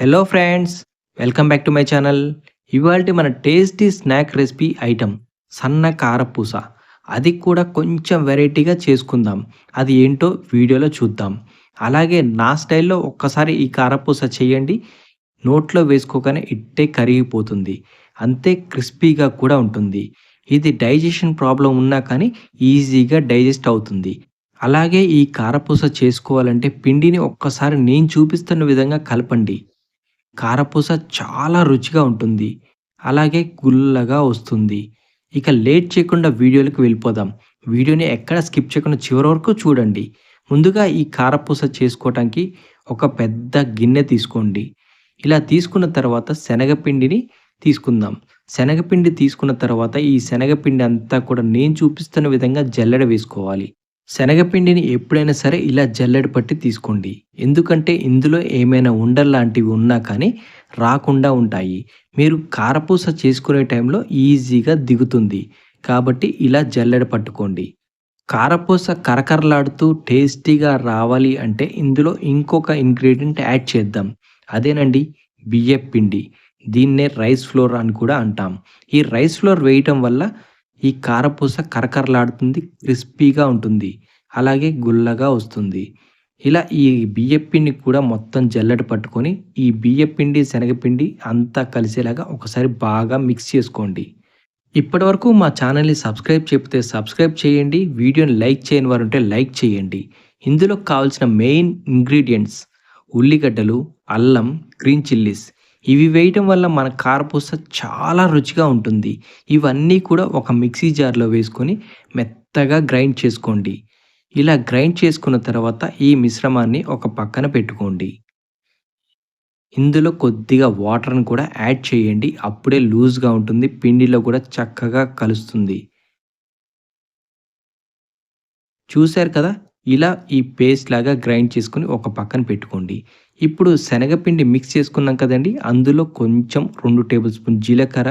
Hello friends, welcome back to my channel. ఇవాల్టి మన tasty snack recipe item సన్న కారపూస. అది కూడా కొంచెం వెరైటీగా చేసుకుందాం. అది ఏంటో వీడియోలో చూద్దాం. అలాగే నా స్టైల్‌లో ఒక్కసారి ఈ కారపూస చేయండి. నోట్లో వేసుకోగానే ఇట్టే కరిగిపోతుంది. అంతే క్రిస్పీగా కూడా ఉంటుంది. ఇది డైజెషన్ ప్రాబ్లమ్ ఉన్నా కానీ ఈజీగా డైజెస్ట్ అవుతుంది. అలాగే ఈ కారపూస చేసుకోవాలంటే పిండిని ఒక్కసారి నేను చూపిస్తున్న విధంగా కలపండి. కారపూస చాలా రుచిగా ఉంటుంది. అలాగే గుల్లగా వస్తుంది. ఇక లేట్ చేయకుండా వీడియోలోకి వెళ్ళిపోదాం. వీడియోని ఎక్కడ స్కిప్ చేయకుండా చివరి వరకు చూడండి. ముందుగా ఈ కారపూస చేసుకోవటానికి ఒక పెద్ద గిన్నె తీసుకోండి. ఇలా తీసుకున్న తర్వాత శనగపిండిని తీసుకుందాం. శనగపిండి తీసుకున్న తర్వాత ఈ శనగపిండి అంతా కూడా నేను చూపిస్తున్న విధంగా జల్లెడ వేసుకోవాలి. శనగపిండిని ఎప్పుడైనా సరే ఇలా జల్లెడ పట్టి తీసుకోండి. ఎందుకంటే ఇందులో ఏమైనా ఉండల్లాంటివి ఉన్నా కానీ రాకుండా ఉంటాయి. మీరు కారపూస చేసుకునే టైంలో ఈజీగా దిగుతుంది. కాబట్టి ఇలా జల్లెడ పట్టుకోండి. కారపూస కరకరలాడుతూ టేస్టీగా రావాలి అంటే ఇందులో ఇంకొక ఇంగ్రీడియంట్ యాడ్ చేద్దాం. అదేనండి బియ్యపిండి. దీన్నే రైస్ ఫ్లోర్ అని కూడా అంటాం. ఈ రైస్ ఫ్లోర్ వేయటం వల్ల ఈ కారపూస కరకరలాడుతుంది, క్రిస్పీగా ఉంటుంది. అలాగే గుల్లగా వస్తుంది. ఇలా ఈ బియ్యపిండి కూడా మొత్తం జల్లెడ పట్టుకొని ఈ బియ్యపిండి, శనగపిండి అంతా కలిసేలాగా ఒకసారి బాగా మిక్స్ చేసుకోండి. ఇప్పటివరకు మా ఛానల్‌ని సబ్స్క్రైబ్ చేయకపోతే సబ్స్క్రైబ్ చేయండి. వీడియోని లైక్ చేయని వారుంటే లైక్ చేయండి. ఇందులో కావాల్సిన మెయిన్ ఇంగ్రీడియెంట్స్ ఉల్లిగడ్డలు, అల్లం, గ్రీన్ చిల్లీస్. ఇవి వేయటం వల్ల మన కారపూస చాలా రుచిగా ఉంటుంది. ఇవన్నీ కూడా ఒక మిక్సీ జార్‌లో వేసుకొని మెత్తగా గ్రైండ్ చేసుకోండి. ఇలా గ్రైండ్ చేసుకున్న తర్వాత ఈ మిశ్రమాన్ని ఒక పక్కన పెట్టుకోండి. ఇందులో కొద్దిగా వాటర్‌ని కూడా యాడ్ చేయండి. అప్పుడే లూజ్‌గా ఉంటుంది. పిండిలో కూడా చక్కగా కలుస్తుంది. చూసారు కదా! ఇలా ఈ పేస్ట్ లాగా గ్రైండ్ చేసుకొని ఒక పక్కన పెట్టుకోండి. ఇప్పుడు శనగపిండి మిక్స్ చేసుకున్నాం కదండీ! అందులో కొంచెం 2 టేబుల్ స్పూన్ జీలకర్ర,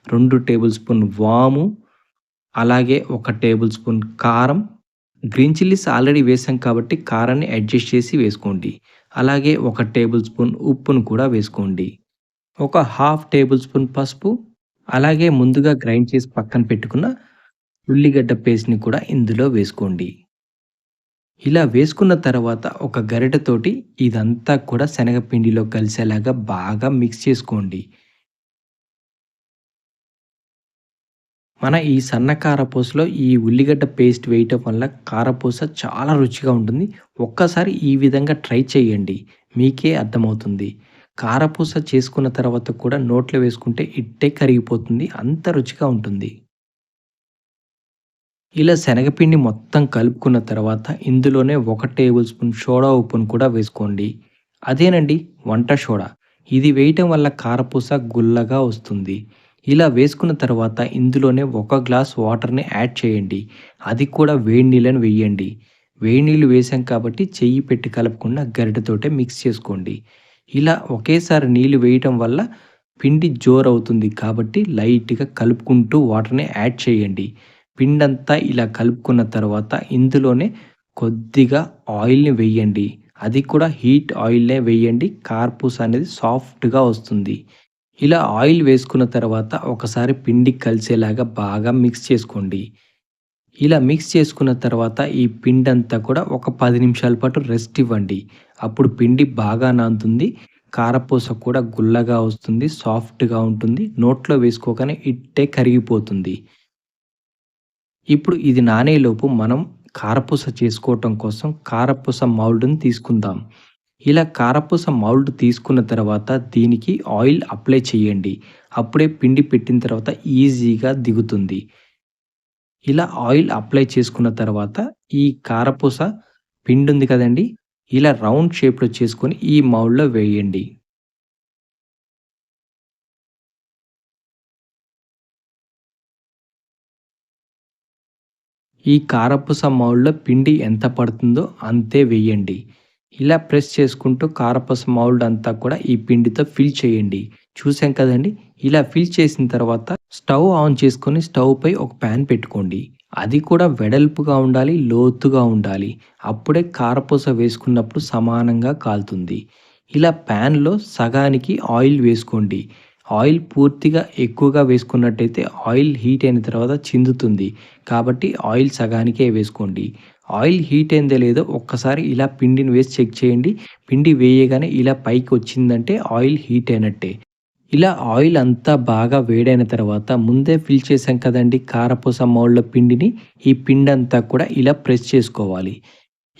2 టేబుల్ స్పూన్ వాము, అలాగే 1 టేబుల్ స్పూన్ కారం, గ్రీన్ చిల్లీస్ ఆల్రెడీ వేసాం కాబట్టి కారాన్ని అడ్జస్ట్ చేసి వేసుకోండి. అలాగే 1 టేబుల్ స్పూన్ ఉప్పును కూడా వేసుకోండి. ఒక హాఫ్ టేబుల్ స్పూన్ పసుపు, అలాగే ముందుగా గ్రైండ్ చేసి పక్కన పెట్టుకున్న ఉల్లిగడ్డ పేస్ట్‌ని కూడా ఇందులో వేసుకోండి. ఇలా వేసుకున్న తర్వాత ఒక గరిటెతోటి ఇదంతా కూడా శనగపిండిలో కలిసేలాగా బాగా మిక్స్ చేసుకోండి. మన ఈ సన్న కారపూసలో ఈ ఉల్లిగడ్డ పేస్ట్ వేయటం వల్ల కారపూస చాలా రుచిగా ఉంటుంది. ఒక్కసారి ఈ విధంగా ట్రై చేయండి. మీకే అర్థమవుతుంది. కారపూస చేసుకున్న తర్వాత కూడా నోట్లో వేసుకుంటే ఇట్టే కరిగిపోతుంది. అంత రుచిగా ఉంటుంది. ఇలా శనగపిండి మొత్తం కలుపుకున్న తర్వాత ఇందులోనే 1 టేబుల్ స్పూన్ సోడా ఉప్పును కూడా వేసుకోండి. అదేనండి వంట సోడా. ఇది వేయటం వల్ల కారపూస గుల్లగా వస్తుంది. ఇలా వేసుకున్న తర్వాత ఇందులోనే 1 గ్లాస్ వాటర్‌ని యాడ్ చేయండి. అది కూడా వేడి నీళ్ళని వేయండి. వేడి నీళ్ళు వేసాం కాబట్టి చెయ్యి పెట్టి కలపకుండా గరిటెతోటే మిక్స్ చేసుకోండి. ఇలా ఒకేసారి నీళ్ళు వేయటం వల్ల పిండి జోరవుతుంది కాబట్టి లైట్‌గా కలుపుకుంటూ వాటర్‌ని యాడ్ చేయండి. పిండంతా ఇలా కలుపుకున్న తర్వాత ఇందులోనే కొద్దిగా ఆయిల్‌ని వేయండి. అది కూడా హీట్ ఆయిల్‌నే వేయండి. కారపూస అనేది సాఫ్ట్‌గా వస్తుంది. ఇలా ఆయిల్ వేసుకున్న తర్వాత ఒకసారి పిండి కలిసేలాగా బాగా మిక్స్ చేసుకోండి. ఇలా మిక్స్ చేసుకున్న తర్వాత ఈ పిండంతా కూడా ఒక 10 నిమిషాల పాటు రెస్ట్ ఇవ్వండి. అప్పుడు పిండి బాగా నానుతుంది. కారపూస కూడా గుల్లగా వస్తుంది. సాఫ్ట్‌గా ఉంటుంది. నోట్లో వేసుకోగానే ఇట్టే కరిగిపోతుంది. ఇప్పుడు ఇది నానేలోపు మనం కారపూస చేసుకోవటం కోసం కారపూస మౌల్డ్‌ని తీసుకుందాం. ఇలా కారపూస మౌల్డ్ తీసుకున్న తర్వాత దీనికి ఆయిల్ అప్లై చేయండి. అప్పుడే పిండి పెట్టిన తర్వాత ఈజీగా దిగుతుంది. ఇలా ఆయిల్ అప్లై చేసుకున్న తర్వాత ఈ కారపూస పిండి ఉంది కదండీ! ఇలా రౌండ్ షేప్‌లో చేసుకొని ఈ మౌల్డ్‌లో వేయండి. ఈ కారపూస మౌల్డ్‌లో పిండి ఎంత పడుతుందో అంతే వేయండి. ఇలా ప్రెస్ చేసుకుంటూ కారపూస మౌల్డ్ అంతా కూడా ఈ పిండితో ఫిల్ చేయండి. చూసాం కదండీ! ఇలా ఫిల్ చేసిన తర్వాత స్టవ్ ఆన్ చేసుకొని స్టవ్‌పై ఒక పాన్ పెట్టుకోండి. అది కూడా వెడల్పుగా ఉండాలి, లోతుగా ఉండాలి. అప్పుడే కారపూస వేసుకున్నప్పుడు సమానంగా కాలుతుంది. ఇలా ప్యాన్‌లో సగానికి ఆయిల్ వేసుకోండి. ఆయిల్ పూర్తిగా ఎక్కువగా వేసుకున్నట్టయితే ఆయిల్ హీట్ అయిన తర్వాత చిందుతుంది. కాబట్టి ఆయిల్ సగానికే వేసుకోండి. ఆయిల్ హీట్ అయిందో లేదో ఒక్కసారి ఇలా పిండిని వేసి చెక్ చేయండి. పిండి వేయగానే ఇలా పైకొచ్చిందంటే ఆయిల్ హీట్ అయినట్టే. ఇలా ఆయిల్ అంతా బాగా వేడైన తర్వాత ముందే ఫిల్ చేసాం కదండీ కారపూస మౌల్డ్‌లో పిండిని, ఈ పిండంతా కూడా ఇలా ప్రెస్ చేసుకోవాలి.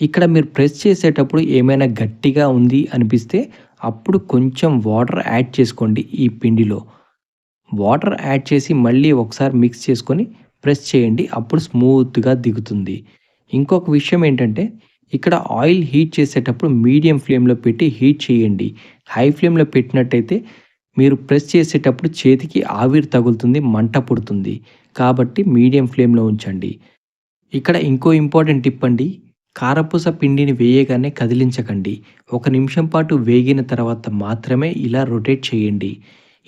ఇక్కడ మీరు ప్రెస్ చేసేటప్పుడు ఏమైనా గట్టిగా ఉంది అనిపిస్తే అప్పుడు కొంచెం వాటర్ యాడ్ చేసుకోండి ఈ పిండిలో. వాటర్ యాడ్ చేసి మళ్ళీ ఒకసారి మిక్స్ చేసుకొని ప్రెస్ చేయండి. అప్పుడు స్మూత్‌గా దిగుతుంది. ఇంకొక విషయం ఏంటంటే ఇక్కడ ఆయిల్ హీట్ చేసేటప్పుడు మీడియం ఫ్లేమ్‌లో పెట్టి హీట్ చేయండి. హై ఫ్లేమ్‌లో పెట్టినట్టయితే మీరు ప్రెస్ చేసేటప్పుడు చేతికి ఆవిరి తగులుతుంది, మంట పుడుతుంది. కాబట్టి మీడియం ఫ్లేమ్‌లో ఉంచండి. ఇక్కడ ఇంకో ఇంపార్టెంట్ టిప్ అండి. కారపూస పిండిని వేయగానే కదిలించకండి. ఒక నిమిషం పాటు వేగిన తర్వాత మాత్రమే ఇలా రొటేట్ చేయండి.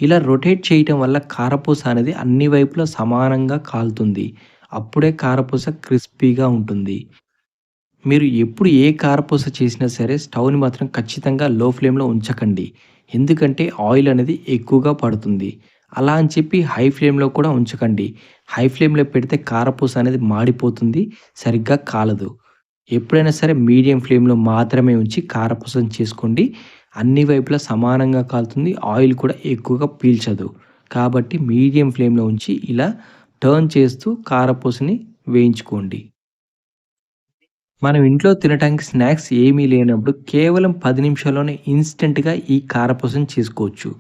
ఇలా రొటేట్ చేయటం వల్ల కారపూస అనేది అన్ని వైపులా సమానంగా కాలుతుంది. అప్పుడే కారపూస క్రిస్పీగా ఉంటుంది. మీరు ఎప్పుడు ఏ కారపూస చేసినా సరే స్టవ్‌ని మాత్రం ఖచ్చితంగా లో ఫ్లేమ్‌లో ఉంచకండి. ఎందుకంటే ఆయిల్ అనేది ఎక్కువగా పడుతుంది. అలా అని చెప్పి హై ఫ్లేమ్‌లో కూడా ఉంచకండి. హై ఫ్లేమ్‌లో పెడితే కారపూస అనేది మాడిపోతుంది. సరిగ్గా కాలదు. ఎప్పుడైనా సరే మీడియం ఫ్లేమ్‌లో మాత్రమే ఉంచి కారపూసను చేసుకోండి. అన్ని వైపులా సమానంగా కాలుతుంది. ఆయిల్ కూడా ఎక్కువగా పీల్చదు. కాబట్టి మీడియం ఫ్లేమ్‌లో ఉంచి ఇలా టర్న్ చేస్తూ కారపూసని వేయించుకోండి. మనం ఇంట్లో తినటానికి స్నాక్స్ ఏమీ లేనప్పుడు కేవలం 10 నిమిషాల్లోనే ఇన్‌స్టంట్‌గా ఈ కారపూసని చేసుకోవచ్చు.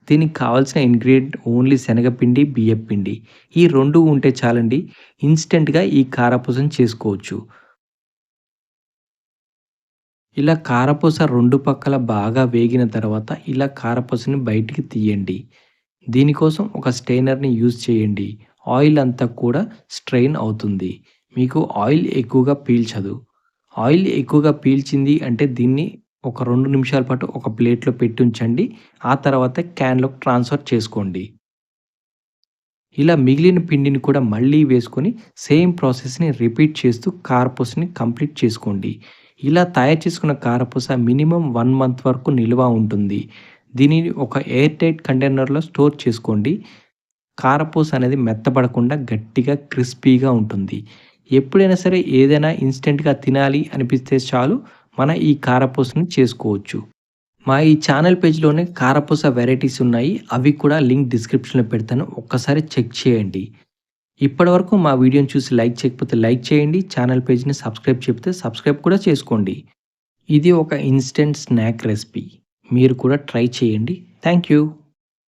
దీనికి కావాల్సిన ఇంగ్రీడియంట్ ఓన్లీ శనగపిండి, బియ్యపిండి. ఈ 2 ఉంటే చాలండి. ఇన్‌స్టంట్‌గా ఈ కారపూసని చేసుకోవచ్చు. ఇలా కారపూస 2 పక్కల బాగా వేగిన తర్వాత ఇలా కారపూసని బయటికి తీయండి. దీనికోసం ఒక స్ట్రెయినర్‌ని యూజ్ చేయండి. ఆయిల్ అంతా కూడా స్ట్రెయిన్ అవుతుంది. మీకు ఆయిల్ ఎక్కువగా పీల్చదు. ఆయిల్ ఎక్కువగా పీల్చింది అంటే దీన్ని ఒక 2 నిమిషాల పాటు ఒక ప్లేట్‌లో పెట్టుంచండి. ఆ తర్వాత క్యాన్‌లోకి ట్రాన్స్‌ఫర్ చేసుకోండి. ఇలా మిగిలిన పిండిని కూడా మళ్ళీ వేసుకొని సేమ్ ప్రాసెస్‌ని రిపీట్ చేస్తూ కారపూసని కంప్లీట్ చేసుకోండి. ఇలా తయారు చేసుకున్న కారపూస మినిమమ్ 1 మంత్ వరకు నిల్వ ఉంటుంది. దీనిని ఒక ఎయిర్ టైట్ కంటైనర్‌లో స్టోర్ చేసుకోండి. కారపూస అనేది మెత్తబడకుండా గట్టిగా క్రిస్పీగా ఉంటుంది. ఎప్పుడైనా సరే ఏదైనా ఇన్‌స్టంట్‌గా తినాలి అనిపిస్తే చాలు మన ఈ కారపూసని చేసుకోవచ్చు. మా ఈ ఛానల్ పేజ్‌లోనే కారపూస వెరైటీస్ ఉన్నాయి. అవి కూడా లింక్ డిస్క్రిప్షన్‌లో పెడతాను. ఒక్కసారి చెక్ చేయండి. ఇప్పటివరకు మా వీడియోని చూసి లైక్ చేయకపోతే లైక్ చేయండి. ఛానల్ పేజ్‌ని సబ్స్క్రైబ్ చెప్తే సబ్స్క్రైబ్ కూడా చేసుకోండి. ఇది ఒక ఇన్‌స్టంట్ స్నాక్ రెసిపీ. మీరు కూడా ట్రై చేయండి. Thank you.